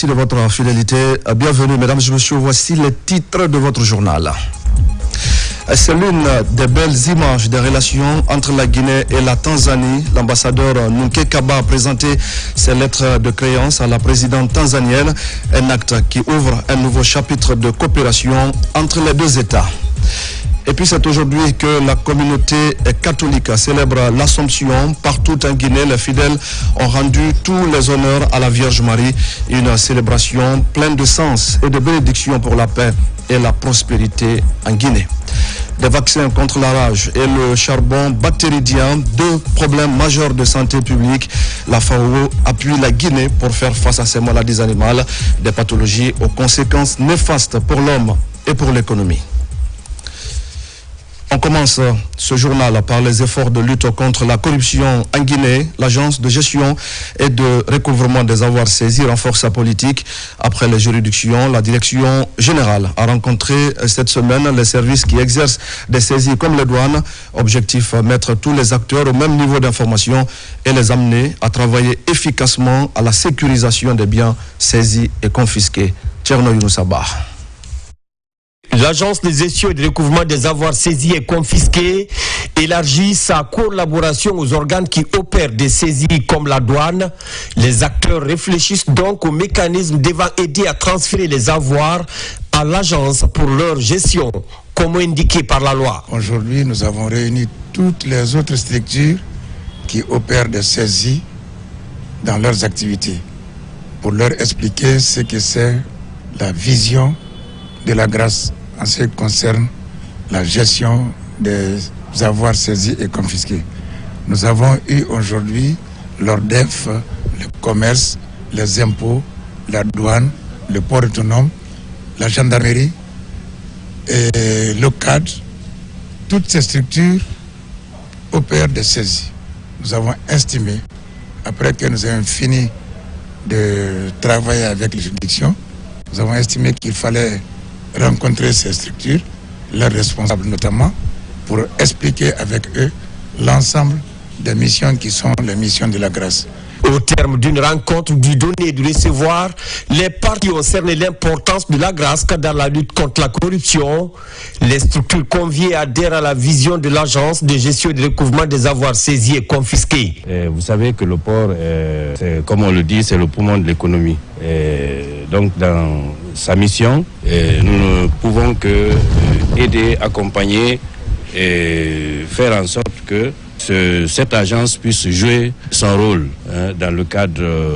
merci de votre fidélité. Bienvenue, mesdames et messieurs. Voici les titres de votre journal. C'est l'une des belles images des relations entre la Guinée et la Tanzanie. L'ambassadeur Nunke Kaba a présenté ses lettres de créance à la présidente tanzanienne, un acte qui ouvre un nouveau chapitre de coopération entre les deux États. Et puis c'est aujourd'hui que la communauté catholique célèbre l'Assomption. Partout en Guinée, les fidèles ont rendu tous les honneurs à la Vierge Marie. Une célébration pleine de sens et de bénédictions pour la paix et la prospérité en Guinée. Des vaccins contre la rage et le charbon bactéridien, deux problèmes majeurs de santé publique. La FAO appuie la Guinée pour faire face à ces maladies animales, des pathologies aux conséquences néfastes pour l'homme et pour l'économie. On commence ce journal par les efforts de lutte contre la corruption en Guinée. L'agence de gestion et de recouvrement des avoirs saisis renforce sa politique. Après les juridictions, la direction générale a rencontré cette semaine les services qui exercent des saisies comme les douanes. Objectif, mettre tous les acteurs au même niveau d'information et les amener à travailler efficacement à la sécurisation des biens saisis et confisqués. Tcherno Younoussaba. L'agence de gestion et de recouvrement des avoirs saisis et confisqués élargit sa collaboration aux organes qui opèrent des saisies comme la douane. Les acteurs réfléchissent donc aux mécanismes devant aider à transférer les avoirs à l'agence pour leur gestion, comme indiqué par la loi. Aujourd'hui, nous avons réuni toutes les autres structures qui opèrent des saisies dans leurs activités pour leur expliquer ce que c'est la vision de la grâce en ce qui concerne la gestion des avoirs saisis et confisqués. Nous avons eu aujourd'hui l'ORDEF, le commerce, les impôts, la douane, le port autonome, la gendarmerie et le cadre. Toutes ces structures opèrent des saisies. Nous avons estimé, après que nous ayons fini de travailler avec les juridictions, nous avons estimé qu'il fallait rencontrer ces structures, leurs responsables notamment, pour expliquer avec eux l'ensemble des missions qui sont les missions de la grâce. Au terme d'une rencontre du donner et du recevoir, les parties ont cerné l'importance de la grâce dans la lutte contre la corruption. Les structures conviées adhèrent à la vision de l'agence de gestion et de recouvrement des avoirs saisis et confisqués. Vous savez que le port, comme on le dit, c'est le poumon de l'économie. Donc dans sa mission, nous ne pouvons que aider, accompagner et faire en sorte que cette agence puisse jouer son rôle dans le cadre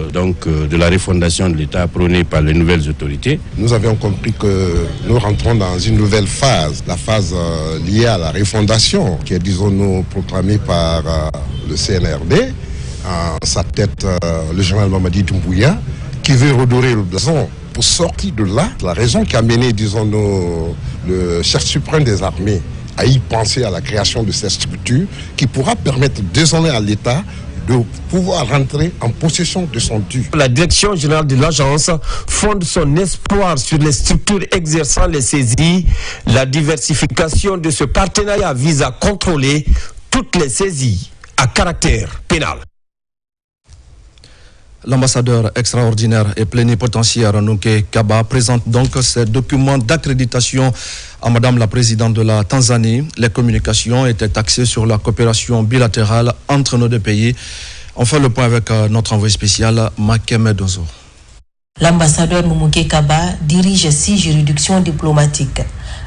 de la refondation de l'État prônée par les nouvelles autorités. Nous avions compris que nous rentrons dans une nouvelle phase, la phase liée à la refondation, qui est, disons-nous, proclamée par le CNRD, en sa tête le général Mamadi Doumbouya, qui veut redorer le blason. Pour sortir de là, la raison qui a mené, disons-nous, le chef suprême des armées à y penser à la création de cette structure qui pourra permettre désormais à l'État de pouvoir rentrer en possession de son dû. La direction générale de l'agence fonde son espoir sur les structures exerçant les saisies. La diversification de ce partenariat vise à contrôler toutes les saisies à caractère pénal. L'ambassadeur extraordinaire et plénipotentiaire Nunke Kaba présente donc ses documents d'accréditation à Madame la Présidente de la Tanzanie. Les communications étaient axées sur la coopération bilatérale entre nos deux pays. On fait le point avec notre envoyé spécial, Makeme Dozo. L'ambassadeur Nunke Kaba dirige 6 juridictions diplomatiques.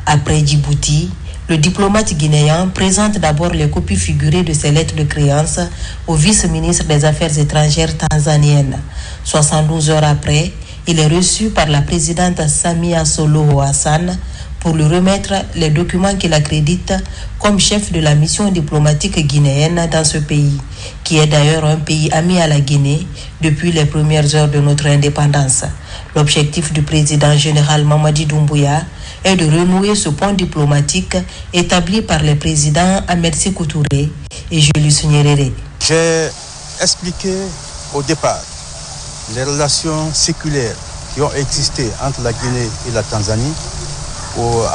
Après Djibouti, le diplomate guinéen présente d'abord les copies figurées de ses lettres de créance au vice-ministre des Affaires étrangères tanzanienne. 72 heures après, il est reçu par la présidente Samia Suluhu Hassan pour lui remettre les documents qu'il accrédite comme chef de la mission diplomatique guinéenne dans ce pays, qui est d'ailleurs un pays ami à la Guinée depuis les premières heures de notre indépendance. L'objectif du président général Mamadi Doumbouya est de renouer ce pont diplomatique établi par les présidents Ahmed Sékou Touré et Julius Nyerere. J'ai expliqué au départ les relations séculaires qui ont existé entre la Guinée et la Tanzanie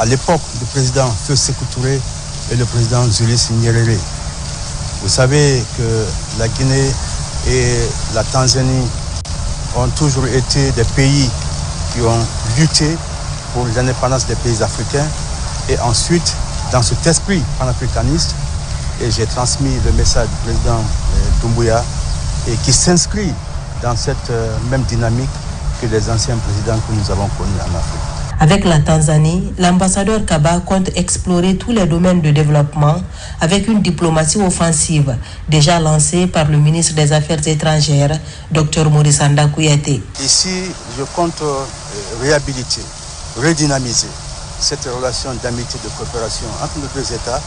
à l'époque du président Sékou Touré et le président Julius Nyerere. Vous savez que la Guinée et la Tanzanie ont toujours été des pays qui ont lutté pour l'indépendance des pays africains. Et ensuite, dans cet esprit panafricaniste, et j'ai transmis le message du président Doumbouya et qui s'inscrit dans cette même dynamique que les anciens présidents que nous avons connus en Afrique. Avec la Tanzanie, l'ambassadeur Kaba compte explorer tous les domaines de développement avec une diplomatie offensive déjà lancée par le ministre des Affaires étrangères, Dr Maurice Anda Kouyaté. Ici, je compte réhabiliter, redynamiser cette relation d'amitié, de coopération entre nos deux États.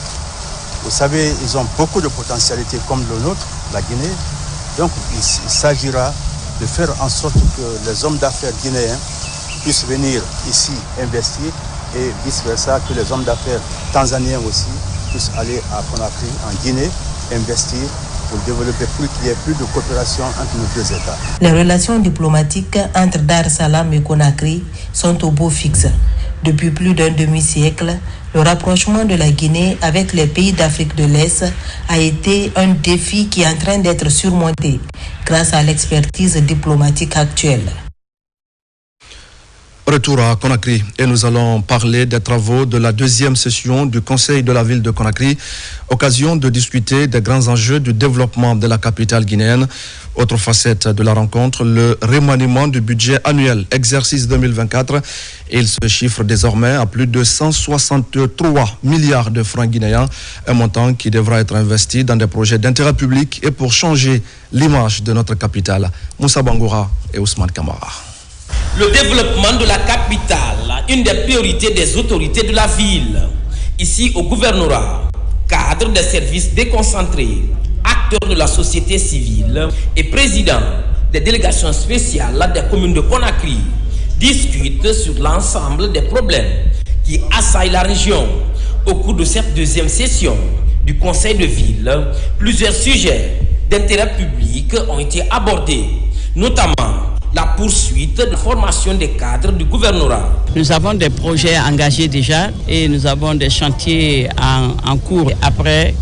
Vous savez, ils ont beaucoup de potentialités comme le nôtre, la Guinée. Donc, il s'agira de faire en sorte que les hommes d'affaires guinéens puissent venir ici investir et vice-versa, que les hommes d'affaires tanzaniens aussi puissent aller à Conakry, en Guinée, investir pour développer qu'il y ait plus de coopération entre nos deux États. Les relations diplomatiques entre Dar es Salaam et Conakry sont au beau fixe. Depuis plus d'un demi-siècle, le rapprochement de la Guinée avec les pays d'Afrique de l'Est a été un défi qui est en train d'être surmonté grâce à l'expertise diplomatique actuelle. Retour à Conakry et nous allons parler des travaux de la deuxième session du Conseil de la ville de Conakry, occasion de discuter des grands enjeux du développement de la capitale guinéenne. Autre facette de la rencontre, le remaniement du budget annuel exercice 2024. Il se chiffre désormais à plus de 163 milliards de francs guinéens, un montant qui devra être investi dans des projets d'intérêt public et pour changer l'image de notre capitale. Moussa Bangoura et Ousmane Kamara. Le développement de la capitale, une des priorités des autorités de la ville. Ici au gouvernorat, cadre des services déconcentrés, acteurs de la société civile et président des délégations spéciales des communes de Conakry discutent sur l'ensemble des problèmes qui assaillent la région. Au cours de cette deuxième session du Conseil de ville, plusieurs sujets d'intérêt public ont été abordés, notamment la poursuite de la formation des cadres du gouvernorat. Nous avons des projets engagés déjà et nous avons des chantiers en cours. Après,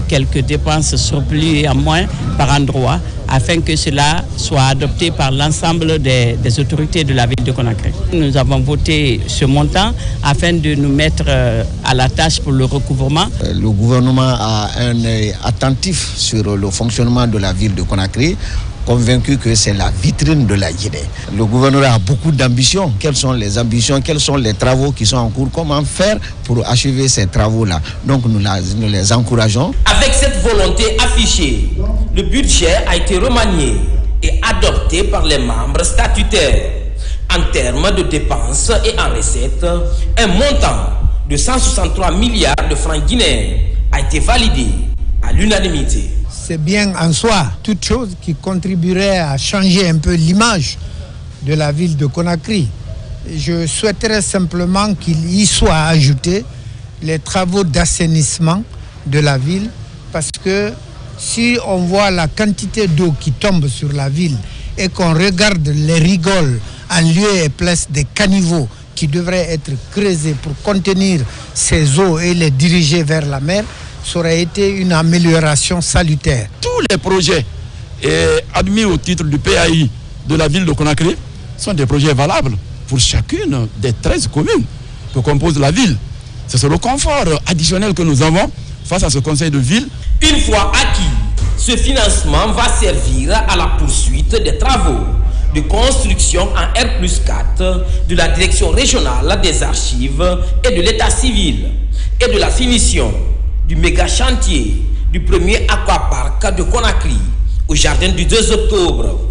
quelques dépenses surplus en moins par endroit afin que cela soit adopté par l'ensemble des autorités de la ville de Conakry. Nous avons voté ce montant afin de nous mettre à la tâche pour le recouvrement. Le gouvernement a un œil attentif sur le fonctionnement de la ville de Conakry, convaincu que c'est la vitrine de la Guinée. Le gouvernement a beaucoup d'ambitions. Quelles sont les ambitions? Quels sont les travaux qui sont en cours? Comment faire pour achever ces travaux-là? Donc nous les encourageons. Avec cette volonté affichée, le budget a été remanié et adopté par les membres statutaires. En termes de dépenses et en recettes, un montant de 163 milliards de francs guinéens a été validé à l'unanimité. C'est bien en soi toute chose qui contribuerait à changer un peu l'image de la ville de Conakry. Je souhaiterais simplement qu'il y soit ajouté les travaux d'assainissement de la ville, parce que si on voit la quantité d'eau qui tombe sur la ville et qu'on regarde les rigoles en lieu et place des caniveaux qui devraient être creusés pour contenir ces eaux et les diriger vers la mer, ça aurait été une amélioration salutaire. Tous les projets admis au titre du PAI de la ville de Conakry sont des projets valables pour chacune des 13 communes que compose la ville. C'est le confort additionnel que nous avons face à ce conseil de ville. Une fois acquis, ce financement va servir à la poursuite des travaux de construction en R+4 de la direction régionale des archives et de l'état civil et de la finition du méga chantier du premier aquapark de Conakry au jardin du 2 octobre.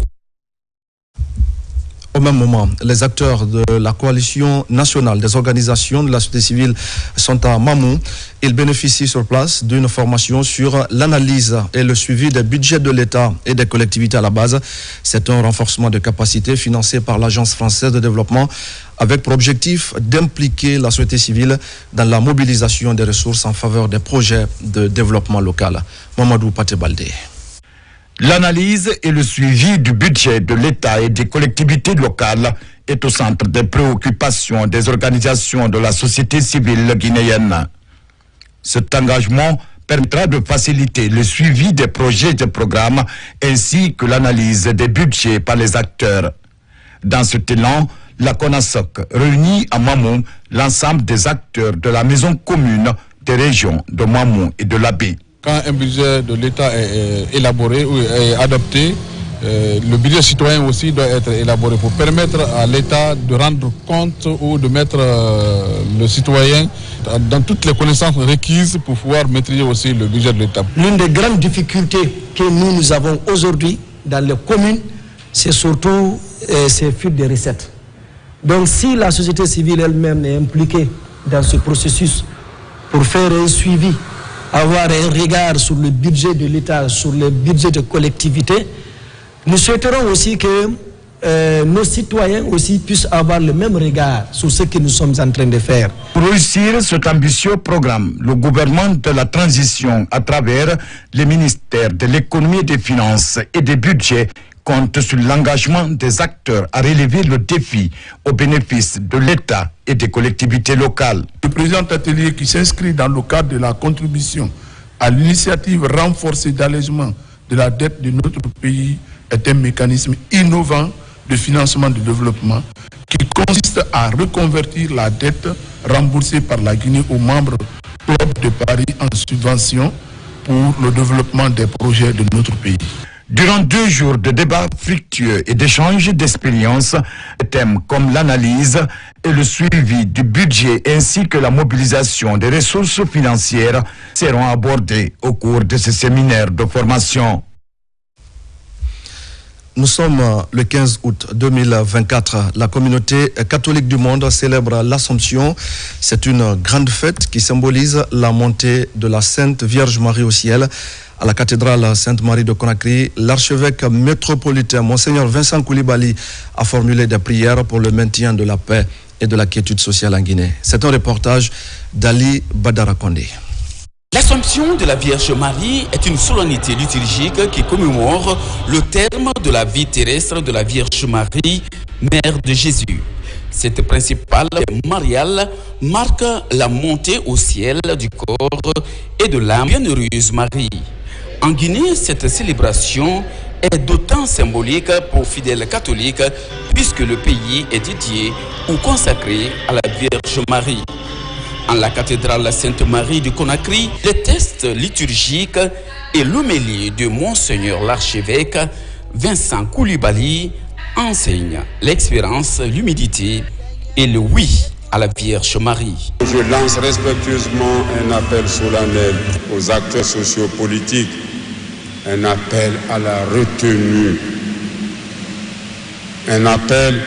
Au même moment, les acteurs de la coalition nationale des organisations de la société civile sont à Mamou. Ils bénéficient sur place d'une formation sur l'analyse et le suivi des budgets de l'État et des collectivités à la base. C'est un renforcement de capacité financé par l'Agence française de développement avec pour objectif d'impliquer la société civile dans la mobilisation des ressources en faveur des projets de développement local. Mamadou Patebaldé. L'analyse et le suivi du budget de l'État et des collectivités locales est au centre des préoccupations des organisations de la société civile guinéenne. Cet engagement permettra de faciliter le suivi des projets et des programmes ainsi que l'analyse des budgets par les acteurs. Dans cet élan, la CONASOC réunit à Mamou l'ensemble des acteurs de la maison commune des régions de Mamou et de l'Abbé. Quand un budget de l'État est élaboré ou est adopté, le budget citoyen aussi doit être élaboré pour permettre à l'État de rendre compte ou de mettre le citoyen dans toutes les connaissances requises pour pouvoir maîtriser aussi le budget de l'État. L'une des grandes difficultés que nous avons aujourd'hui dans les communes, c'est surtout ces fuites de recettes. Donc si la société civile elle-même est impliquée dans ce processus pour faire un suivi, avoir un regard sur le budget de l'État, sur le budget de collectivité, nous souhaiterons aussi que nos citoyens aussi puissent avoir le même regard sur ce que nous sommes en train de faire. Pour réussir cet ambitieux programme, le gouvernement de la transition, à travers les ministères de l'économie et des finances et des budgets, compte sur l'engagement des acteurs à relever le défi au bénéfice de l'État et des collectivités locales. Le présent atelier qui s'inscrit dans le cadre de la contribution à l'initiative renforcée d'allègement de la dette de notre pays est un mécanisme innovant de financement du développement qui consiste à reconvertir la dette remboursée par la Guinée aux membres club de Paris en subvention pour le développement des projets de notre pays. Durant 2 jours de débats fructueux et d'échanges d'expériences, des thèmes comme l'analyse et le suivi du budget ainsi que la mobilisation des ressources financières seront abordés au cours de ce séminaire de formation. Nous sommes le 15 août 2024. La communauté catholique du monde célèbre l'Assomption. C'est une grande fête qui symbolise la montée de la Sainte Vierge Marie au ciel. À la cathédrale Sainte-Marie de Conakry, l'archevêque métropolitain Monseigneur Vincent Koulibaly a formulé des prières pour le maintien de la paix et de la quiétude sociale en Guinée. C'est un reportage d'Ali Badarakonde. L'Assomption de la Vierge Marie est une solennité liturgique qui commémore le terme de la vie terrestre de la Vierge Marie, mère de Jésus. Cette principale mariale marque la montée au ciel du corps et de l'âme bienheureuse Marie. En Guinée, cette célébration est d'autant symbolique pour fidèles catholiques puisque le pays est dédié ou consacré à la Vierge Marie. En la cathédrale Sainte-Marie de Conakry, les textes liturgiques et l'homélie de Monseigneur l'archevêque Vincent Koulibaly enseignent l'expérience, l'humilité et le oui à la Vierge Marie. Je lance respectueusement un appel solennel aux acteurs sociopolitiques, un appel à la retenue, un appel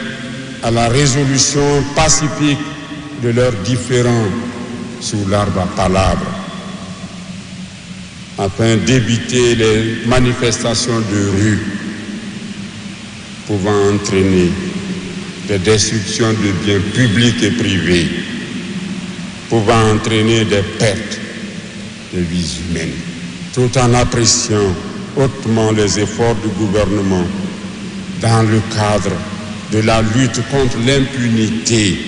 à la résolution pacifique de leurs différends sous l'arbre à palabres, afin d'éviter les manifestations de rue pouvant entraîner des destructions de biens publics et privés, pouvant entraîner des pertes de vies humaines, tout en appréciant hautement les efforts du gouvernement dans le cadre de la lutte contre l'impunité.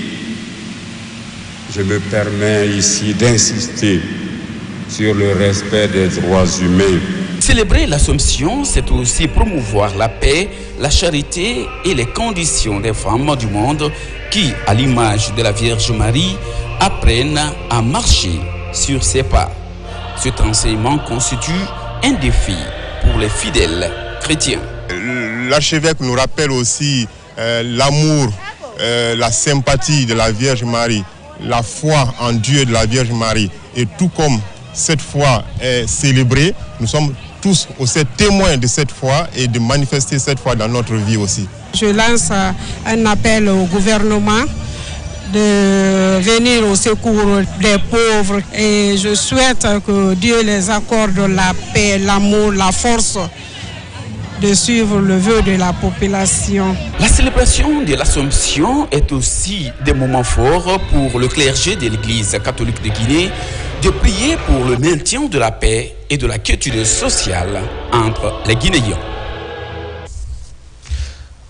Je me permets ici d'insister sur le respect des droits humains. Célébrer l'Assomption, c'est aussi promouvoir la paix, la charité et les conditions des femmes du monde qui, à l'image de la Vierge Marie, apprennent à marcher sur ses pas. Cet enseignement constitue un défi pour les fidèles chrétiens. L'archevêque nous rappelle aussi l'amour, la sympathie de la Vierge Marie, la foi en Dieu de la Vierge Marie. Et tout comme cette foi est célébrée, nous sommes tous aussi témoins de cette foi et de manifester cette foi dans notre vie aussi. Je lance un appel au gouvernement de venir au secours des pauvres et je souhaite que Dieu les accorde la paix, l'amour, la force de suivre le vœu de la population. La célébration de l'Assomption est aussi des moments forts pour le clergé de l'Église catholique de Guinée de prier pour le maintien de la paix et de la quiétude sociale entre les Guinéens.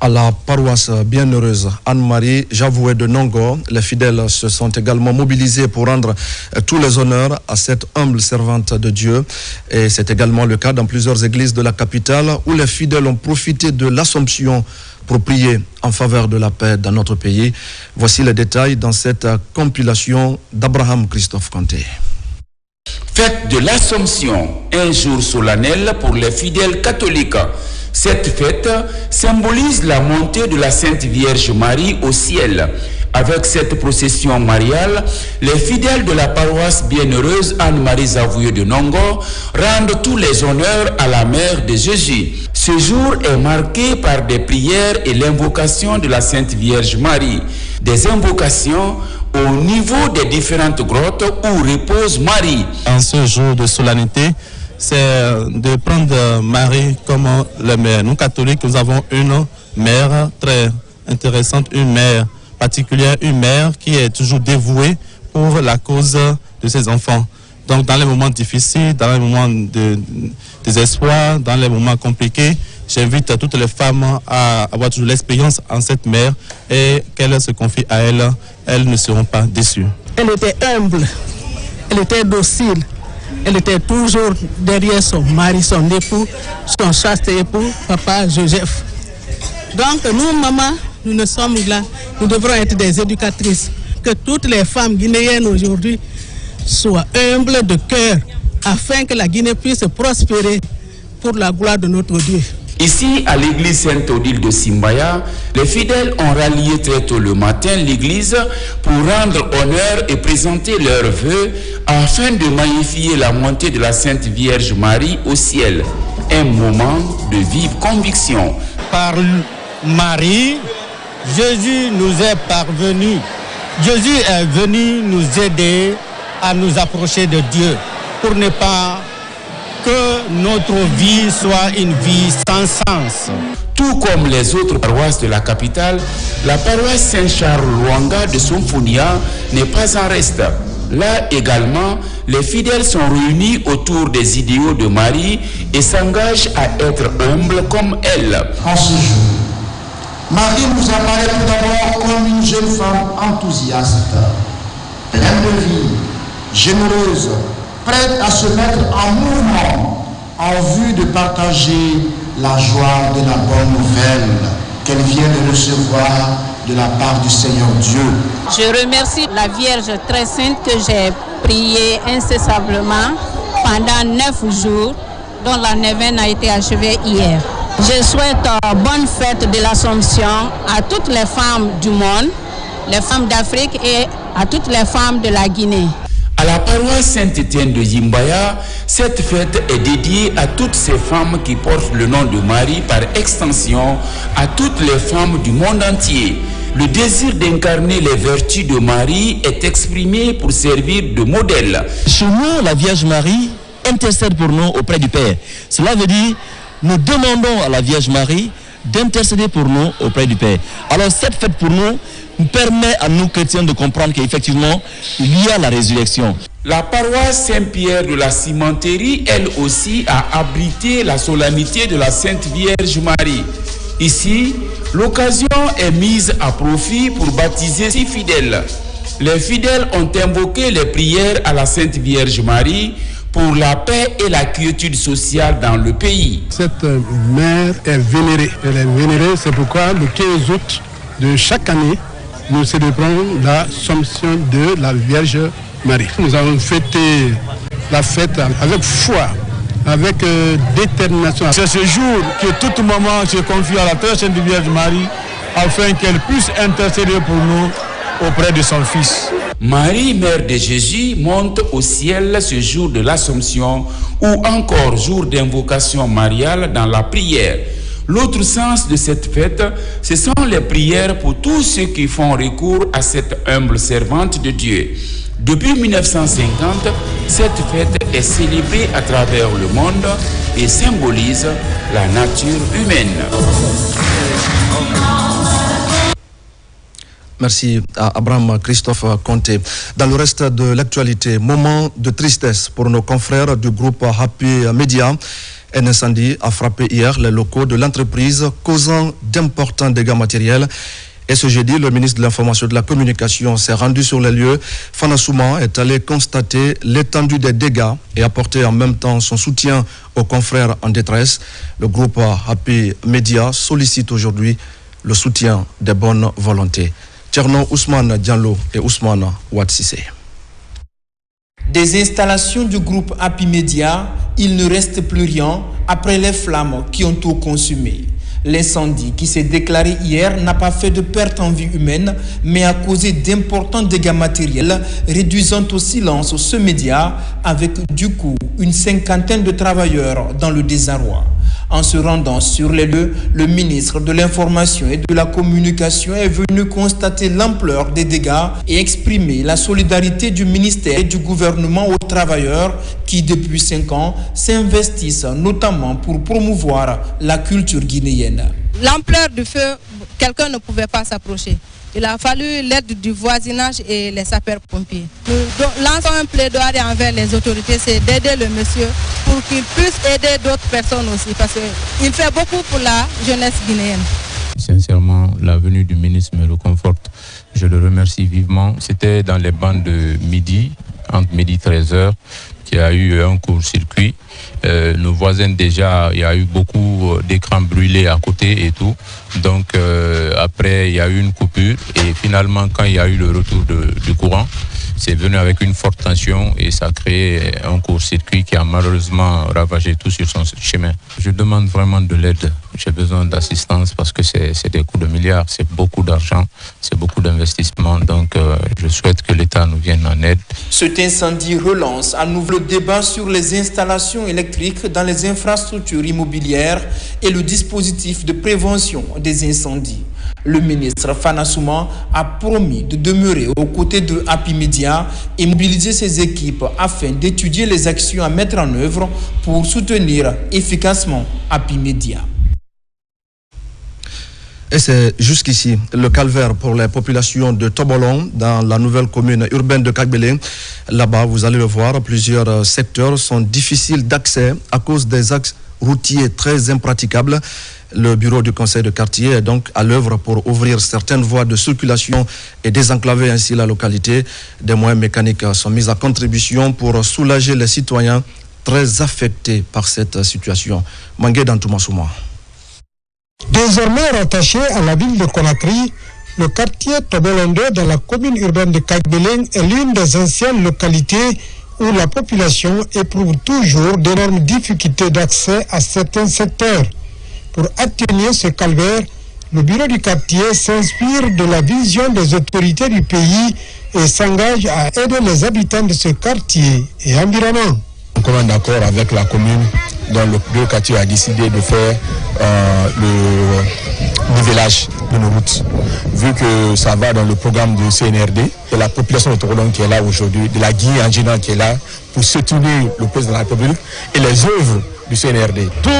À la paroisse bienheureuse Anne-Marie Javoué de Nongo, les fidèles se sont également mobilisés pour rendre tous les honneurs à cette humble servante de Dieu. Et c'est également le cas dans plusieurs églises de la capitale où les fidèles ont profité de l'Assomption pour prier en faveur de la paix dans notre pays. Voici les détails dans cette compilation d'Abraham Christophe Kanté. Fête de l'Assomption, un jour solennel pour les fidèles catholiques. Cette fête symbolise la montée de la Sainte Vierge Marie au ciel. Avec cette procession mariale, les fidèles de la paroisse bienheureuse Anne-Marie Javoué de Nongo rendent tous les honneurs à la Mère de Jésus. Ce jour est marqué par des prières et l'invocation de la Sainte Vierge Marie. Des invocations au niveau des différentes grottes où repose Marie. En ce jour de solennité, c'est de prendre Marie comme la mère. Nous, catholiques, nous avons une mère très intéressante, une mère particulière, une mère qui est toujours dévouée pour la cause de ses enfants. Donc, dans les moments difficiles, dans les moments de désespoir, dans les moments compliqués, j'invite toutes les femmes à avoir toujours l'expérience en cette mère et qu'elles se confient à elle. Elles ne seront pas déçues. Elle était humble, elle était docile. Elle était toujours derrière son mari, son époux, son chaste époux, papa Joseph. Donc nous, maman, nous ne sommes là, nous devrons être des éducatrices. Que toutes les femmes guinéennes aujourd'hui soient humbles de cœur, afin que la Guinée puisse prospérer pour la gloire de notre Dieu. Ici, à l'église Sainte-Odile de Simbaya, les fidèles ont rallié très tôt le matin l'église pour rendre honneur et présenter leurs vœux afin de magnifier la montée de la Sainte Vierge Marie au ciel. Un moment de vive conviction. Par Marie, Jésus nous est parvenu. Jésus est venu nous aider à nous approcher de Dieu pour ne pas que notre vie soit une vie sans sens. Tout comme les autres paroisses de la capitale, la paroisse Saint-Charles-Luanga de Somfonia n'est pas en reste. Là également, les fidèles sont réunis autour des idéaux de Marie et s'engagent à être humbles comme elle. En ce jour, Marie nous apparaît tout d'abord comme une jeune femme enthousiaste, pleine de vie, généreuse, prête à se mettre en mouvement en vue de partager la joie de la bonne nouvelle qu'elle vient de recevoir de la part du Seigneur Dieu. Je remercie la Vierge très sainte que j'ai prié incessamment pendant 9 jours, dont la neuvaine a été achevée hier. Je souhaite bonne fête de l'Assomption à toutes les femmes du monde, les femmes d'Afrique et à toutes les femmes de la Guinée. À la paroisse Saint-Étienne de Yimbaya, cette fête est dédiée à toutes ces femmes qui portent le nom de Marie, par extension à toutes les femmes du monde entier. Le désir d'incarner les vertus de Marie est exprimé pour servir de modèle. Chez nous, la Vierge Marie intercède pour nous auprès du Père. Cela veut dire, nous demandons à la Vierge Marie d'intercéder pour nous auprès du Père. Alors cette fête pour nous permet à nous chrétiens de comprendre qu'effectivement, il y a la résurrection. La paroisse Saint-Pierre de la Cimenterie, elle aussi, a abrité la solennité de la Sainte Vierge Marie. Ici, l'occasion est mise à profit pour baptiser 6 fidèles. Les fidèles ont invoqué les prières à la Sainte Vierge Marie pour la paix et la quiétude sociale dans le pays. Cette mère est vénérée. Elle est vénérée, c'est pourquoi le 15 août de chaque année, nous célébrons l'Assomption de la Vierge Marie. Nous avons fêté la fête avec foi, avec détermination. C'est ce jour que toute maman se confie à la très sainte Vierge Marie afin qu'elle puisse intercéder pour nous auprès de son Fils. Marie, mère de Jésus, monte au ciel ce jour de l'Assomption ou encore jour d'invocation mariale dans la prière. L'autre sens de cette fête, ce sont les prières pour tous ceux qui font recours à cette humble servante de Dieu. Depuis 1950, cette fête est célébrée à travers le monde et symbolise la nature humaine. Merci à Abraham Christophe Kanté. Dans le reste de l'actualité, moment de tristesse pour nos confrères du groupe Happy Media Un incendie a frappé hier les locaux de l'entreprise, causant d'importants dégâts matériels. Et ce jeudi, le ministre de l'Information et de la Communication s'est rendu sur les lieux. Fana Souma est allé constater l'étendue des dégâts et apporter en même temps son soutien aux confrères en détresse. Le groupe Happy Media sollicite aujourd'hui le soutien des bonnes volontés. Tcherno Ousmane Diallo et Ousmane Ouatsissé. Des installations du groupe Happy Media, il ne reste plus rien après les flammes qui ont tout consumé. L'incendie qui s'est déclaré hier n'a pas fait de perte en vie humaine, mais a causé d'importants dégâts matériels, réduisant au silence ce média avec du coup une cinquantaine de travailleurs dans le désarroi. En se rendant sur les lieux, le ministre de l'Information et de la Communication est venu constater l'ampleur des dégâts et exprimer la solidarité du ministère et du gouvernement aux travailleurs qui, depuis 5 ans, s'investissent notamment pour promouvoir la culture guinéenne. L'ampleur du feu, quelqu'un ne pouvait pas s'approcher. Il a fallu l'aide du voisinage et les sapeurs-pompiers. Nous lançons un plaidoyer envers les autorités, c'est d'aider le monsieur pour qu'il puisse aider d'autres personnes aussi, parce qu'il fait beaucoup pour la jeunesse guinéenne. Sincèrement, la venue du ministre me réconforte. Je le remercie vivement. C'était dans les bandes de midi, entre midi et 13h, qu'il y a eu un court-circuit. Nos voisins déjà, il y a eu beaucoup d'écrans brûlés à côté et tout. Donc après, il y a eu une coupure et finalement, quand il y a eu le retour du courant, c'est venu avec une forte tension et ça a créé un court-circuit qui a malheureusement ravagé tout sur son chemin. Je demande vraiment de l'aide. J'ai besoin d'assistance parce que c'est des coûts de milliards, c'est beaucoup d'argent, c'est beaucoup d'investissement. Donc je souhaite que l'État nous vienne en aide. Cet incendie relance à nouveau le débat sur les installations électriques dans les infrastructures immobilières et le dispositif de prévention des incendies. Le ministre Fana Souma a promis de demeurer aux côtés de Happy Media et mobiliser ses équipes afin d'étudier les actions à mettre en œuvre pour soutenir efficacement Happy Media. Et c'est jusqu'ici le calvaire pour les populations de Tobolon dans la nouvelle commune urbaine de Kagbélé. Là-bas, vous allez le voir, plusieurs secteurs sont difficiles d'accès à cause des axes routiers très impraticables. Le bureau du conseil de quartier est donc à l'œuvre pour ouvrir certaines voies de circulation et désenclaver ainsi la localité. Des moyens mécaniques sont mis à contribution pour soulager les citoyens très affectés par cette situation. Mangué Dantouma-Souma. Désormais rattaché à la ville de Conakry, le quartier Tobolon 2 dans la commune urbaine de Kagbélé est l'une des anciennes localités où la population éprouve toujours d'énormes difficultés d'accès à certains secteurs. Pour atténuer ce calvaire, le bureau du quartier s'inspire de la vision des autorités du pays et s'engage à aider les habitants de ce quartier et environnement. En commun d'accord avec la commune, dont le bureau du quartier a décidé de faire le nivellage de nos routes. Vu que ça va dans le programme du CNRD, et la population de Tobolon qui est là aujourd'hui, de la Guinée en général qui est là, pour soutenir le président de la République et les œuvres du CNRD. Tout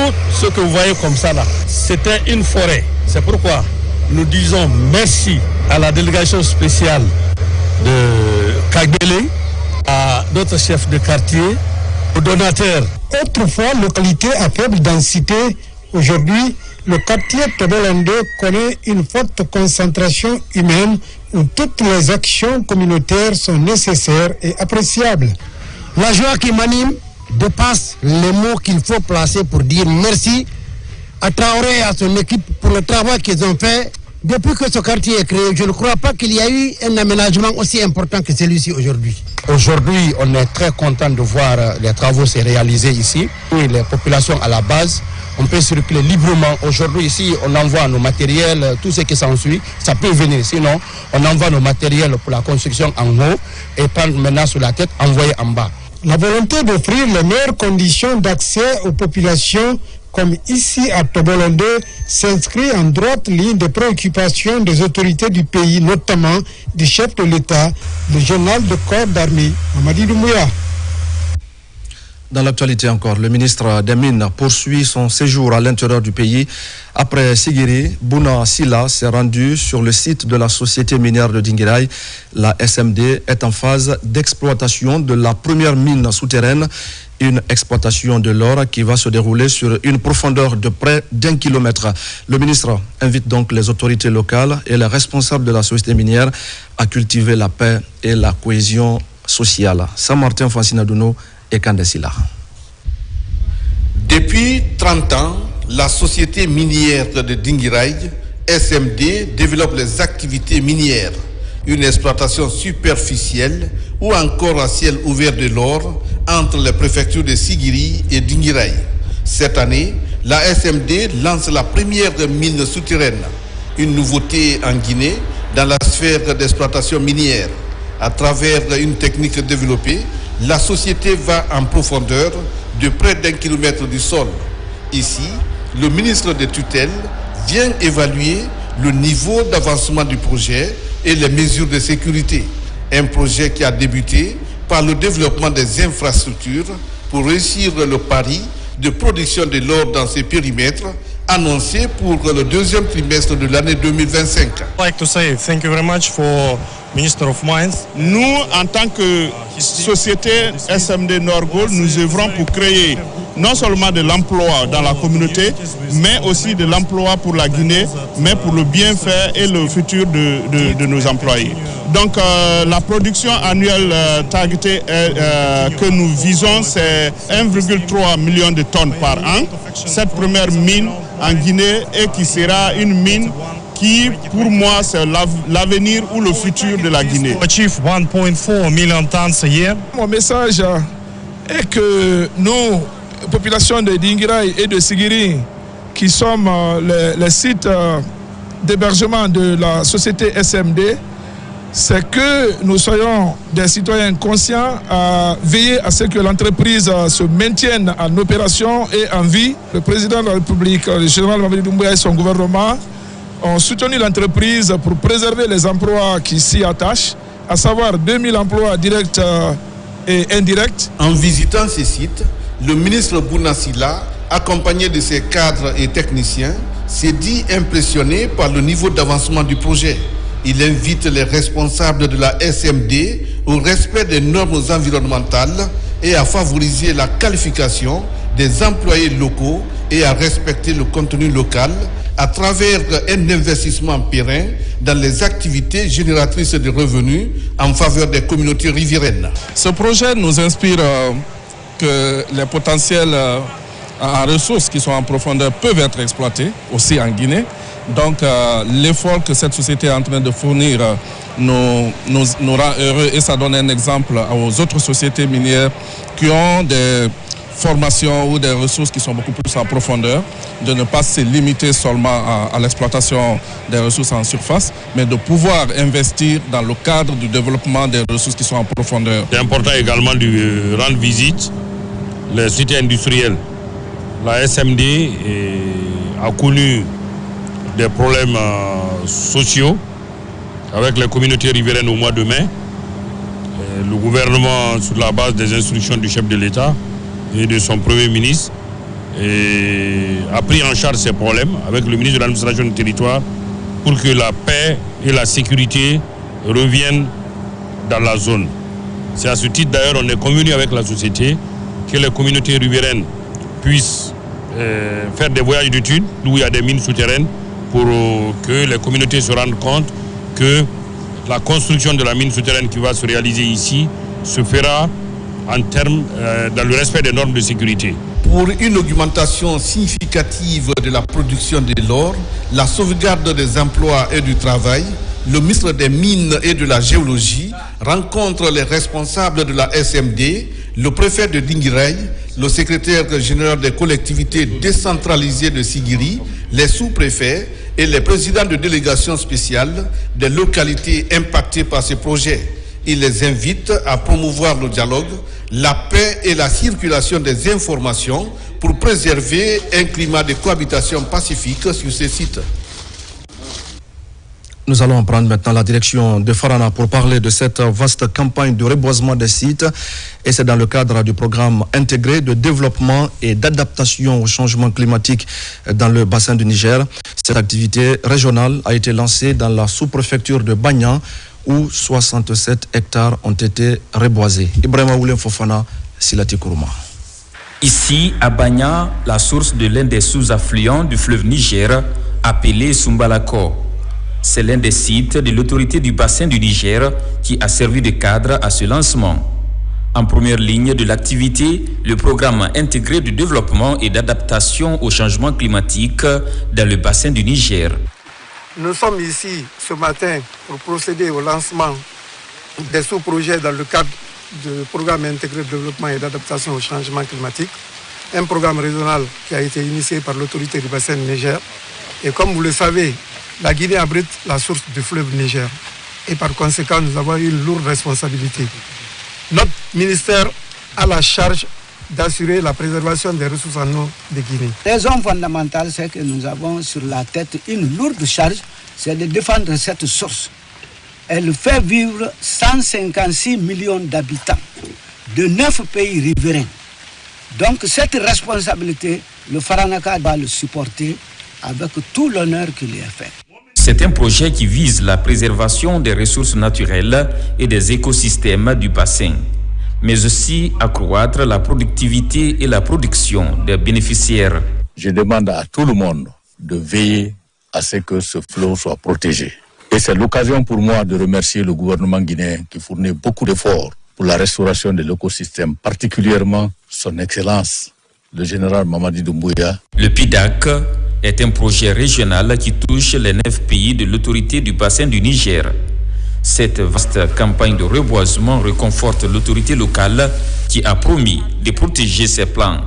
ce que vous voyez comme ça là, c'était une forêt. C'est pourquoi nous disons merci à la délégation spéciale de Kagbélé, à d'autres chefs de quartier, aux donateurs. Autrefois, localité à faible densité, aujourd'hui, le quartier Tobolon 2 connaît une forte concentration humaine où toutes les actions communautaires sont nécessaires et appréciables. La joie qui m'anime dépasse les mots qu'il faut placer pour dire merci à Traoré et à son équipe pour le travail qu'ils ont fait. Depuis que ce quartier est créé, je ne crois pas qu'il y a eu un aménagement aussi important que celui-ci aujourd'hui. Aujourd'hui, on est très content de voir les travaux se réaliser ici. Et les populations à la base, on peut circuler librement. Aujourd'hui, ici, on envoie nos matériels, tout ce qui s'ensuit, ça peut venir. Sinon, on envoie nos matériels pour la construction en haut et prendre maintenant sur la tête, envoyer en bas. La volonté d'offrir les meilleures conditions d'accès aux populations, comme ici à Tobolon 2, s'inscrit en droite ligne des préoccupations des autorités du pays, notamment du chef de l'État, le général de corps d'armée, Mamadi Doumbouya. Dans l'actualité encore, le ministre des Mines poursuit son séjour à l'intérieur du pays. Après Sigiri, Bouna Silla s'est rendu sur le site de la société minière de Dinguiraye. La SMD est en phase d'exploitation de la première mine souterraine. une exploitation de l'or qui va se dérouler sur une profondeur de près d'1 kilomètre. Le ministre invite donc les autorités locales et les responsables de la société minière à cultiver la paix et la cohésion sociale. Saint-Martin Fancinadouno et Kandesila. Depuis 30 ans, la société minière de Dinguiraye, SMD, développe les activités minières, une exploitation superficielle ou encore à ciel ouvert de l'or entre les préfectures de Sigiri et Dinguiraye. Cette année, la SMD lance la première mine souterraine, une nouveauté en Guinée dans la sphère d'exploitation minière. À travers une technique développée, la société va en profondeur de près d'1 kilomètre du sol. Ici, le ministre de tutelle vient évaluer le niveau d'avancement du projet et les mesures de sécurité. Un projet qui a débuté par le développement des infrastructures pour réussir le pari de production de l'or dans ces périmètres annoncé pour le deuxième trimestre de l'année 2025. I'd like to say thank you very much for Minister of Mines. Nous, en tant que société SMD Nord-Gold, nous œuvrons pour créer non seulement de l'emploi dans la communauté, mais aussi de l'emploi pour la Guinée, mais pour le bienfait et le futur de nos employés. Donc la production annuelle targetée que nous visons, c'est 1,3 million de tonnes par an. Cette première mine en Guinée et qui sera une mine qui, pour moi, c'est l'avenir ou le futur de la Guinée. Achieve 1.4 million tonnes a year. Mon message est que nous, population de Dinguiraye et de Sigiri, qui sommes les sites d'hébergement de la société SMD, c'est que nous soyons des citoyens conscients à veiller à ce que l'entreprise se maintienne en opération et en vie. Le président de la République, le général Mamadi Doumbouya et son gouvernement ont soutenu l'entreprise pour préserver les emplois qui s'y attachent, à savoir 2000 emplois directs et indirects. En visitant ces sites, le ministre Bounassila, accompagné de ses cadres et techniciens, s'est dit impressionné par le niveau d'avancement du projet. Il invite les responsables de la SMD au respect des normes environnementales et à favoriser la qualification des employés locaux et à respecter le contenu local à travers un investissement périn dans les activités génératrices de revenus en faveur des communautés riveraines. Ce projet nous inspire que les potentiels en ressources qui sont en profondeur peuvent être exploités aussi en Guinée. Donc l'effort que cette société est en train de fournir nous rend heureux et ça donne un exemple aux autres sociétés minières qui ont des formations ou des ressources qui sont beaucoup plus en profondeur, de ne pas se limiter seulement à l'exploitation des ressources en surface, mais de pouvoir investir dans le cadre du développement des ressources qui sont en profondeur. C'est important également de rendre visite les cités industrielles. La SMD a connu des problèmes sociaux avec les communautés riveraines au mois de mai. Le gouvernement, sur la base des instructions du chef de l'État et de son Premier ministre, a pris en charge ces problèmes avec le ministre de l'administration du territoire pour que la paix et la sécurité reviennent dans la zone. C'est à ce titre d'ailleurs on est convenu avec la société que les communautés riveraines puissent faire des voyages d'études où il y a des mines souterraines pour que les communautés se rendent compte que la construction de la mine souterraine qui va se réaliser ici se fera en termes dans le respect des normes de sécurité. Pour une augmentation significative de la production de l'or, la sauvegarde des emplois et du travail, le ministre des Mines et de la Géologie rencontre les responsables de la SMD, le préfet de Dinguiraye, le secrétaire général des collectivités décentralisées de Sigiri, les sous-préfets et les présidents de délégations spéciales des localités impactées par ces projets. Il les invite à promouvoir le dialogue, la paix et la circulation des informations pour préserver un climat de cohabitation pacifique sur ces sites. Nous allons prendre maintenant la direction de Farana pour parler de cette vaste campagne de reboisement des sites. Et c'est dans le cadre du programme intégré de développement et d'adaptation au changement climatique dans le bassin du Niger. Cette activité régionale a été lancée dans la sous-préfecture de Bagnan où 67 hectares ont été reboisés. Ibrahima Oulem Fofana, Silati Kourouma. Ici, à Bagna, la source de l'un des sous-affluents du fleuve Niger, appelé Sumbalako. C'est l'un des sites de l'autorité du bassin du Niger qui a servi de cadre à ce lancement. En première ligne de l'activité, le programme intégré de développement et d'adaptation au changement climatique dans le bassin du Niger. Nous sommes ici ce matin pour procéder au lancement des sous-projets dans le cadre du programme intégré de développement et d'adaptation au changement climatique, un programme régional qui a été initié par l'autorité du bassin du Niger. Et comme vous le savez, la Guinée abrite la source du fleuve Niger. Et par conséquent, nous avons une lourde responsabilité. Notre ministère a la charge d'assurer la préservation des ressources en eau de Guinée. La raison fondamentale, c'est que nous avons sur la tête une lourde charge, c'est de défendre cette source. Elle fait vivre 156 millions d'habitants de 9 pays riverains. Donc cette responsabilité, le Faranaka va le supporter avec tout l'honneur qui lui est fait. C'est un projet qui vise la préservation des ressources naturelles et des écosystèmes du bassin, mais aussi accroître la productivité et la production des bénéficiaires. Je demande à tout le monde de veiller à ce que ce fleuve soit protégé. Et c'est l'occasion pour moi de remercier le gouvernement guinéen qui fournit beaucoup d'efforts pour la restauration de l'écosystème, particulièrement son Excellence, le général Mamadi Doumbouya. Le PIDAC est un projet régional qui touche les 9 pays de l'autorité du bassin du Niger. Cette vaste campagne de reboisement réconforte l'autorité locale qui a promis de protéger ses plans.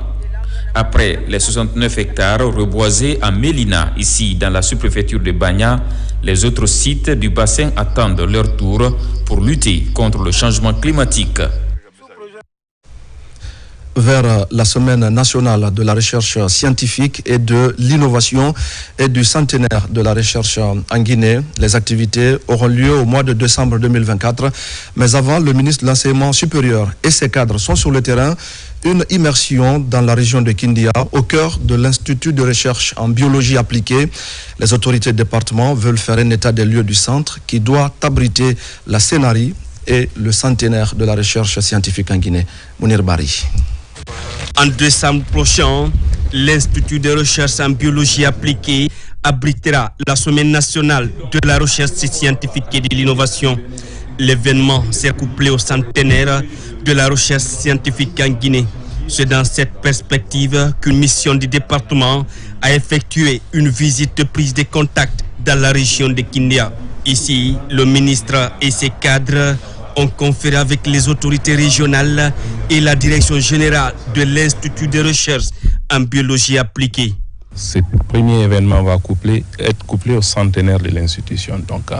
Après les 69 hectares reboisés à Mélina, ici dans la sous-préfecture de Bagna, les autres sites du bassin attendent leur tour pour lutter contre le changement climatique. Vers la semaine nationale de la recherche scientifique et de l'innovation et du centenaire de la recherche en Guinée. Les activités auront lieu au mois de décembre 2024. Mais avant, le ministre de l'Enseignement supérieur et ses cadres sont sur le terrain. Une immersion dans la région de Kindia, au cœur de l'Institut de recherche en biologie appliquée. Les autorités du département veulent faire un état des lieux du centre qui doit abriter la scénarii et le centenaire de la recherche scientifique en Guinée. Mounir Bari. En décembre prochain, l'Institut de recherche en biologie appliquée abritera la Semaine nationale de la recherche scientifique et de l'innovation. L'événement s'est couplé au centenaire de la recherche scientifique en Guinée. C'est dans cette perspective qu'une mission du département a effectué une visite de prise de contact dans la région de Kindia. Ici, le ministre et ses cadres ont conféré avec les autorités régionales et la direction générale de l'Institut de recherche en biologie appliquée. Ce premier événement va être couplé au centenaire de l'institution. Donc,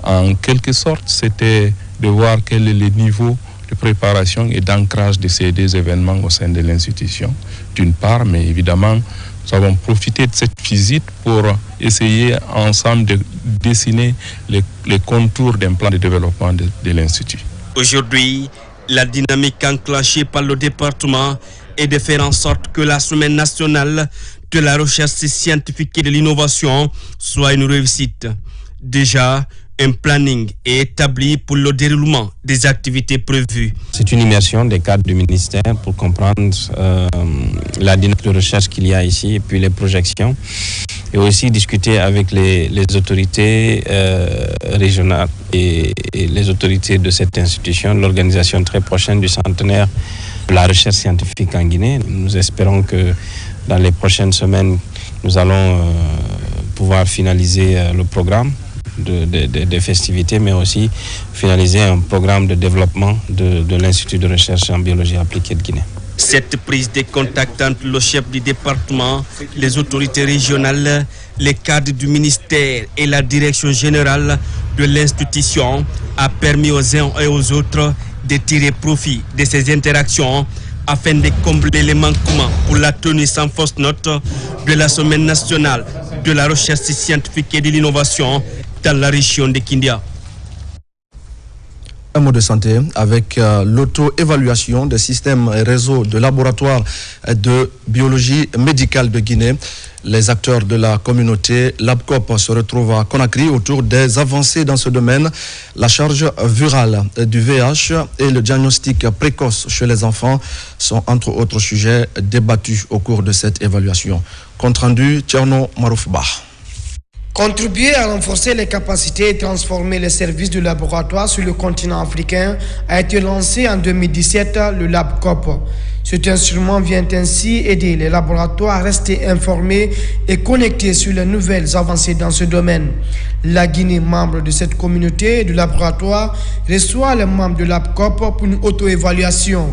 en quelque sorte, c'était de voir quel est le niveau de préparation et d'ancrage de ces deux événements au sein de l'institution, d'une part, mais évidemment, nous avons profité de cette visite pour essayer ensemble de dessiner les contours d'un plan de développement de l'Institut. Aujourd'hui, la dynamique enclenchée par le département est de faire en sorte que la Semaine nationale de la recherche scientifique et de l'innovation soit une réussite. Déjà, un planning est établi pour le déroulement des activités prévues. C'est une immersion des cadres du ministère pour comprendre la dynamique de recherche qu'il y a ici et puis les projections. Et aussi discuter avec les autorités régionales et les autorités de cette institution, l'organisation très prochaine du centenaire de la recherche scientifique en Guinée. Nous espérons que dans les prochaines semaines, nous allons pouvoir finaliser le programme des festivités, mais aussi finaliser un programme de développement de l'Institut de recherche en biologie appliquée de Guinée. Cette prise de contact entre le chef du département, les autorités régionales, les cadres du ministère et la direction générale de l'institution a permis aux uns et aux autres de tirer profit de ces interactions afin de combler les manquements pour la tenue sans fausse note de la Semaine nationale de la recherche scientifique et de l'innovation dans la région de Kindia. Un mot de santé avec l'auto-évaluation des systèmes et réseaux de laboratoires de biologie médicale de Guinée. Les acteurs de la communauté LabCop se retrouvent à Conakry autour des avancées dans ce domaine. La charge virale du VIH et le diagnostic précoce chez les enfants sont entre autres sujets débattus au cours de cette évaluation. Compte rendu, Tcherno Maroufba. Contribuer à renforcer les capacités et transformer les services du laboratoire sur le continent africain a été lancé en 2017, le LabCop. Cet instrument vient ainsi aider les laboratoires à rester informés et connectés sur les nouvelles avancées dans ce domaine. La Guinée, membre de cette communauté de laboratoires, reçoit les membres de LabCop pour une auto-évaluation.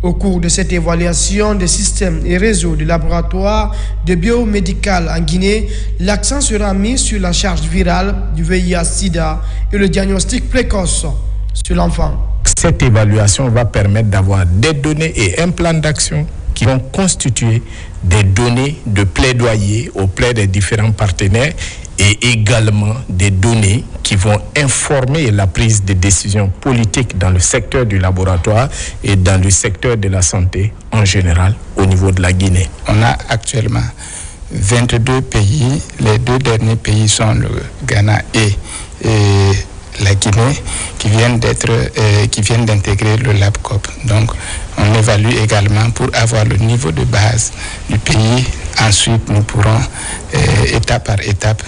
Au cours de cette évaluation des systèmes et réseaux de laboratoires de biomédical en Guinée, l'accent sera mis sur la charge virale du VIH-Sida et le diagnostic précoce sur l'enfant. Cette évaluation va permettre d'avoir des données et un plan d'action qui vont constituer des données de plaidoyer auprès des différents partenaires et également des données qui vont informer la prise de décisions politiques dans le secteur du laboratoire et dans le secteur de la santé en général au niveau de la Guinée. On a actuellement 22 pays, les deux derniers pays sont le Ghana et la Guinée qui viennent d'intégrer le LabCop. Donc on évalue également pour avoir le niveau de base du pays. Ensuite nous pourrons étape par étape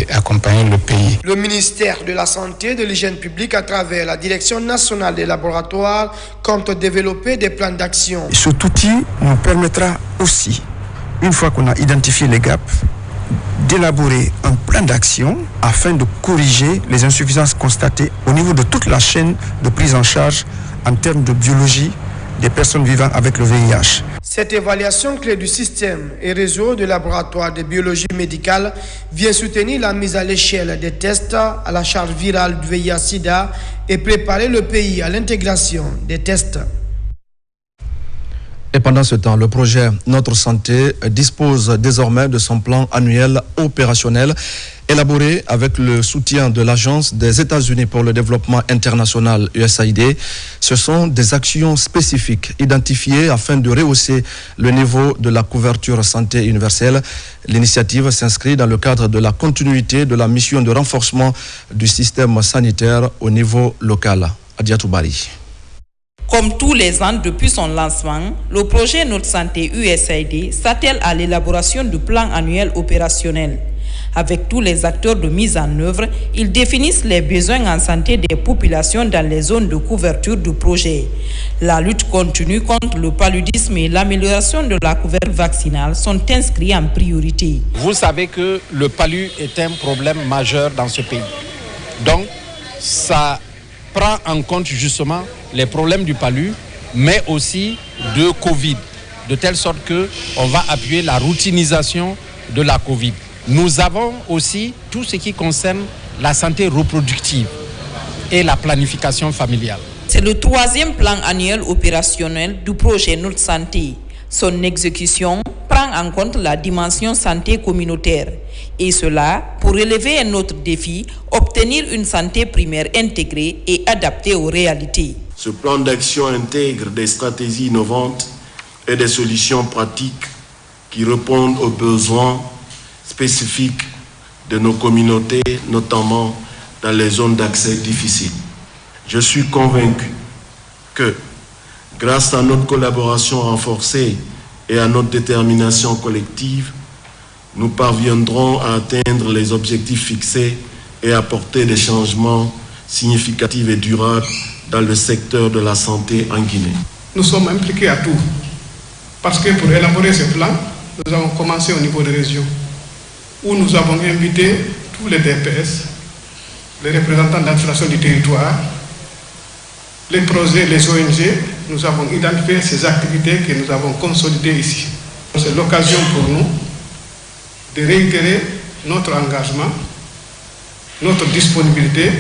accompagner le pays. Le ministère de la Santé et de l'Hygiène publique, à travers la Direction nationale des laboratoires, compte développer des plans d'action. Cet outil nous permettra aussi, une fois qu'on a identifié les gaps, d'élaborer un plan d'action afin de corriger les insuffisances constatées au niveau de toute la chaîne de prise en charge en termes de biologie des personnes vivant avec le VIH. Cette évaluation clé du système et réseau de laboratoires de biologie médicale vient soutenir la mise à l'échelle des tests à la charge virale du VIH-Sida et préparer le pays à l'intégration des tests. Et pendant ce temps, le projet Notre Santé dispose désormais de son plan annuel opérationnel élaboré avec le soutien de l'Agence des États-Unis pour le développement international USAID. Ce sont des actions spécifiques identifiées afin de rehausser le niveau de la couverture santé universelle. L'initiative s'inscrit dans le cadre de la continuité de la mission de renforcement du système sanitaire au niveau local. Adiatou Bari. Comme tous les ans depuis son lancement, le projet Notre Santé USAID s'attelle à l'élaboration du plan annuel opérationnel. Avec tous les acteurs de mise en œuvre, ils définissent les besoins en santé des populations dans les zones de couverture du projet. La lutte continue contre le paludisme et l'amélioration de la couverture vaccinale sont inscrits en priorité. Vous savez que le palu est un problème majeur dans ce pays. Donc, ça prend en compte justement les problèmes du palu, mais aussi de Covid, de telle sorte qu'on va appuyer la routinisation de la Covid. Nous avons aussi tout ce qui concerne la santé reproductive et la planification familiale. C'est le troisième plan annuel opérationnel du projet Notre Santé. Son exécution prend en compte la dimension santé communautaire. Et cela pour relever un autre défi, obtenir une santé primaire intégrée et adaptée aux réalités. Ce plan d'action intègre des stratégies innovantes et des solutions pratiques qui répondent aux besoins spécifiques de nos communautés, notamment dans les zones d'accès difficiles. Je suis convaincu que, grâce à notre collaboration renforcée et à notre détermination collective, nous parviendrons à atteindre les objectifs fixés et apporter des changements significatifs et durables dans le secteur de la santé en Guinée. Nous sommes impliqués à tout, parce que pour élaborer ce plan, nous avons commencé au niveau des régions, où nous avons invité tous les DPS, les représentants d'administration du territoire, les projets, les ONG. Nous avons identifié ces activités que nous avons consolidées ici. C'est l'occasion pour nous de réitérer notre engagement, notre disponibilité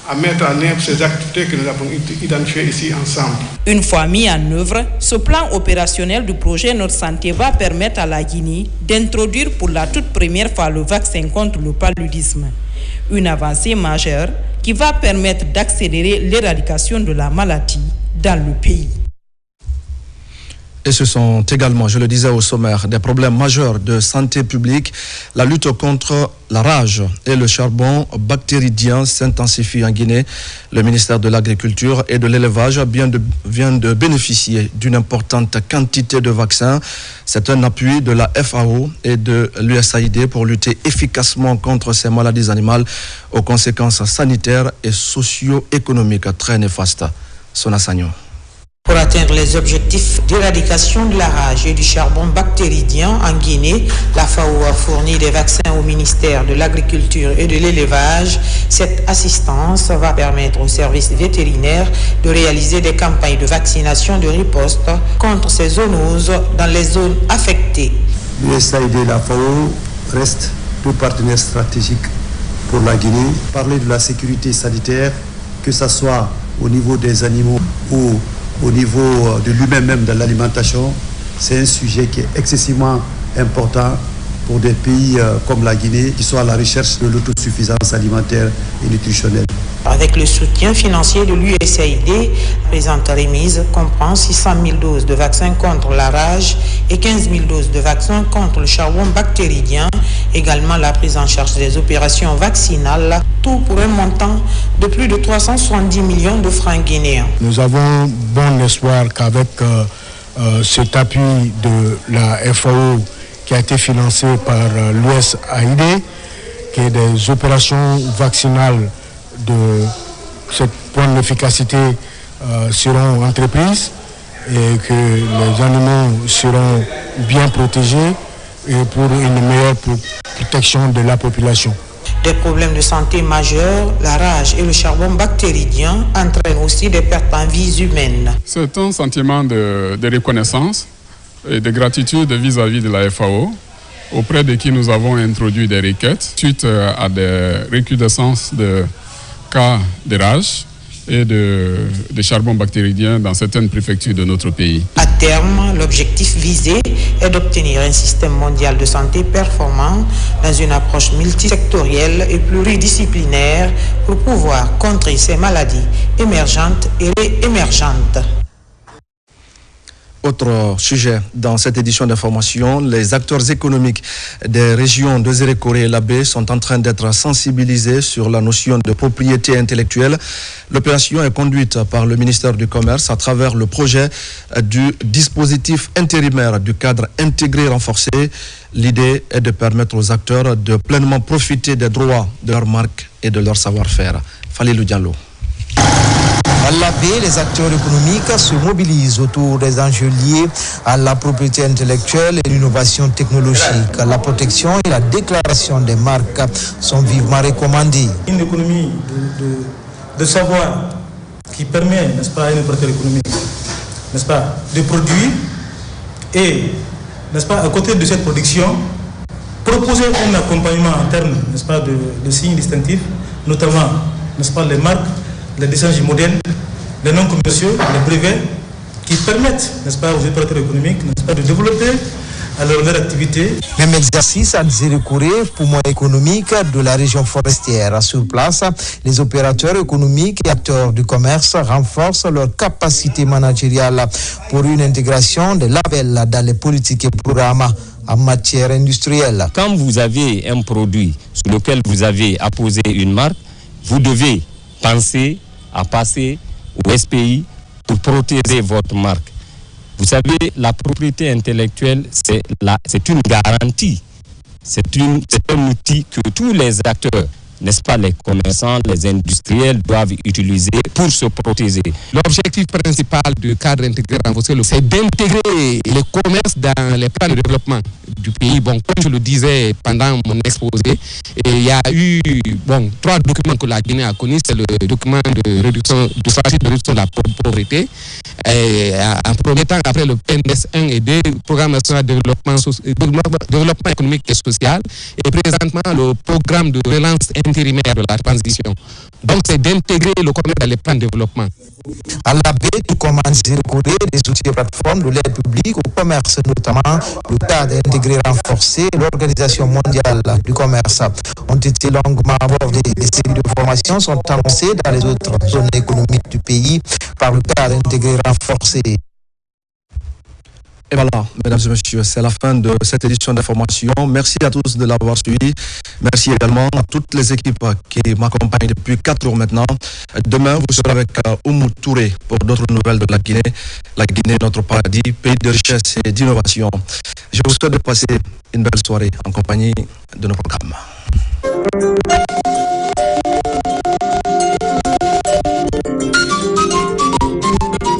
à mettre en œuvre ces activités que nous avons identifiées ici ensemble. Une fois mis en œuvre, ce plan opérationnel du projet Notre Santé va permettre à la Guinée d'introduire pour la toute première fois le vaccin contre le paludisme. Une avancée majeure qui va permettre d'accélérer l'éradication de la maladie dans le pays. Et ce sont également, je le disais au sommaire, des problèmes majeurs de santé publique. La lutte contre la rage et le charbon bactéridien s'intensifie en Guinée. Le ministère de l'Agriculture et de l'Élevage vient de bénéficier d'une importante quantité de vaccins. C'est un appui de la FAO et de l'USAID pour lutter efficacement contre ces maladies animales aux conséquences sanitaires et socio-économiques très néfastes. Sona Sagno. Pour atteindre les objectifs d'éradication de la rage et du charbon bactéridien en Guinée, la FAO a fourni des vaccins au ministère de l'Agriculture et de l'Élevage. Cette assistance va permettre aux services vétérinaires de réaliser des campagnes de vaccination de riposte contre ces zoonoses dans les zones affectées. L'USAID et la FAO restent deux partenaires stratégiques pour la Guinée. Parler de la sécurité sanitaire, que ce soit au niveau des animaux ou au niveau de lui-même même de l'alimentation, c'est un sujet qui est excessivement important pour des pays comme la Guinée qui sont à la recherche de l'autosuffisance alimentaire et nutritionnelle. Avec le soutien financier de l'USAID, la présente remise comprend 600 000 doses de vaccins contre la rage et 15 000 doses de vaccins contre le charbon bactéridien, également la prise en charge des opérations vaccinales, tout pour un montant de plus de 370 millions de francs guinéens. Nous avons bon espoir qu'avec cet appui de la FAO qui a été financé par l'USAID, que des opérations vaccinales de cette bonne efficacité seront entreprises et que les animaux seront bien protégés et pour une meilleure protection de la population. Des problèmes de santé majeurs, la rage et le charbon bactéridien entraînent aussi des pertes en vies humaines. C'est un sentiment de reconnaissance et de gratitude vis-à-vis de la FAO, auprès de qui nous avons introduit des requêtes suite à des recrudescences de cas de rage et de charbon bactéridien dans certaines préfectures de notre pays. À terme, l'objectif visé est d'obtenir un système mondial de santé performant dans une approche multisectorielle et pluridisciplinaire pour pouvoir contrer ces maladies émergentes et réémergentes. Autre sujet dans cette édition d'information, les acteurs économiques des régions de Zérékoré et Labé sont en train d'être sensibilisés sur la notion de propriété intellectuelle. L'opération est conduite par le ministère du Commerce à travers le projet du dispositif intérimaire du cadre intégré renforcé. L'idée est de permettre aux acteurs de pleinement profiter des droits de leur marque et de leur savoir-faire. Falilou Diallo. À Labé, les acteurs économiques se mobilisent autour des enjeux liés à la propriété intellectuelle et l'innovation technologique. La protection et la déclaration des marques sont vivement recommandées. Une économie de savoir qui permet, n'est-ce pas, à une opérateur économique, n'est-ce pas, de produire et, n'est-ce pas, à côté de cette production, proposer un accompagnement en termes, n'est-ce pas, de signes distinctifs, notamment, n'est-ce pas, les marques, les licences modèles, les noms commerciaux, les brevets, qui permettent, n'est-ce pas, aux opérateurs économiques, n'est-ce pas, de développer alors leur activité. Même exercice à Zérékoré, poumon économique de la région forestière. Sur place, les opérateurs économiques et acteurs du commerce renforcent leur capacité managériale pour une intégration des labels dans les politiques et programmes en matière industrielle. Quand vous avez un produit sur lequel vous avez apposé une marque, vous devez penser à passer au SPI pour protéger votre marque. Vous savez, la propriété intellectuelle, c'est une garantie. C'est un outil que tous les acteurs, n'est-ce pas, les commerçants, les industriels doivent utiliser pour se protéger. L'objectif principal du cadre intégré renforcé, c'est d'intégrer les commerces dans les plans de développement du pays. Bon, comme je le disais pendant mon exposé, il y a eu 3 documents que la Guinée a connus. C'est le document de réduction, de stratégie de réduction de la pauvreté. Et en premier temps, après le PNS 1 et 2, Programme national de développement économique et social. Et présentement, le programme de relance intérimaire de la transition. Donc c'est d'intégrer le commerce dans les plans de développement. À la baie, tout comme à recourir des outils de plateforme de l'aide publique au commerce, notamment le cadre intégré renforcé, l'Organisation mondiale du commerce ont été longuement abordés. Des séries de formations sont annoncées dans les autres zones économiques du pays par le cadre intégré renforcé. Et voilà, mesdames et messieurs, c'est la fin de cette édition d'information. Merci à tous de l'avoir suivi. Merci également à toutes les équipes qui m'accompagnent depuis 4 jours maintenant. Demain, vous serez avec Oumou Touré pour d'autres nouvelles de la Guinée. La Guinée, notre paradis, pays de richesse et d'innovation. Je vous souhaite de passer une belle soirée en compagnie de nos programmes.